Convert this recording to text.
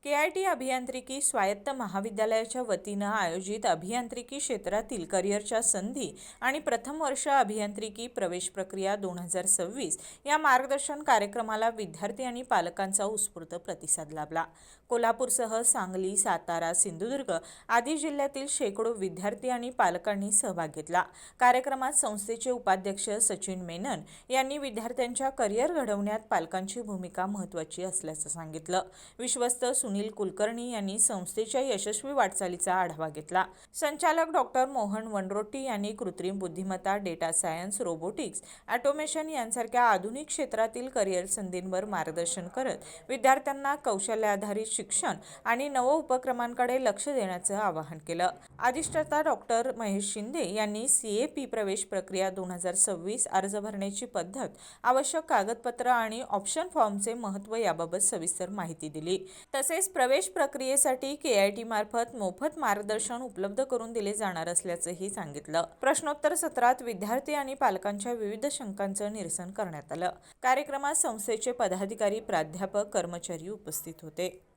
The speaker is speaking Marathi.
के.आय.टी. अभियांत्रिकी स्वायत्त महाविद्यालयाच्या वतीनं आयोजित अभियांत्रिकी क्षेत्रातील करिअरच्या संधी आणि प्रथम वर्ष अभियांत्रिकी प्रवेश प्रक्रिया 2026 या मार्गदर्शन कार्यक्रमाला विद्यार्थी आणि पालकांचा उत्स्फूर्त प्रतिसाद लाभला। कोल्हापूरसह सांगली, सातारा, सिंधुदुर्ग आदी जिल्ह्यातील शेकडो विद्यार्थी आणि पालकांनी सहभाग घेतला। कार्यक्रमात संस्थेचे उपाध्यक्ष सचिन मेनन यांनी विद्यार्थ्यांच्या करिअर घडवण्यात पालकांची भूमिका महत्त्वाची असल्याचं सांगितलं। विश्वस्त सुनील कुलकर्णी यांनी संस्थेच्या यशस्वी वाटचालीचा आढावा घेतला। संचालक डॉक्टर मोहन वनरोटी यांनी कृत्रिम बुद्धिमत्ता, डेटा सायन्स, रोबोटिक्स, ऑटोमेशन यांसारख्या आधुनिक क्षेत्रातील करिअर संधींवर मार्गदर्शन करत विद्यार्थ्यांना कौशल्याधारित शिक्षण आणि नव उपक्रमांकडे लक्ष देण्याचं आवाहन केलं। अधिष्ठाता डॉक्टर महेश शिंदे यांनी CAP प्रवेश प्रक्रिया 2026 अर्ज भरण्याची पद्धत, आवश्यक कागदपत्र आणि ऑप्शन फॉर्मचे महत्त्व याबाबत सविस्तर माहिती दिली। तसेच प्रवेश प्रक्रियेसाठी के.आय.टी. मार्फत मोफत मार्गदर्शन उपलब्ध करून दिले जाणार असल्याचंही सांगितलं। प्रश्नोत्तर सत्रात विद्यार्थी आणि पालकांच्या विविध शंकांचं निरसन करण्यात आलं। कार्यक्रमात संस्थेचे पदाधिकारी, प्राध्यापक, कर्मचारी उपस्थित होते।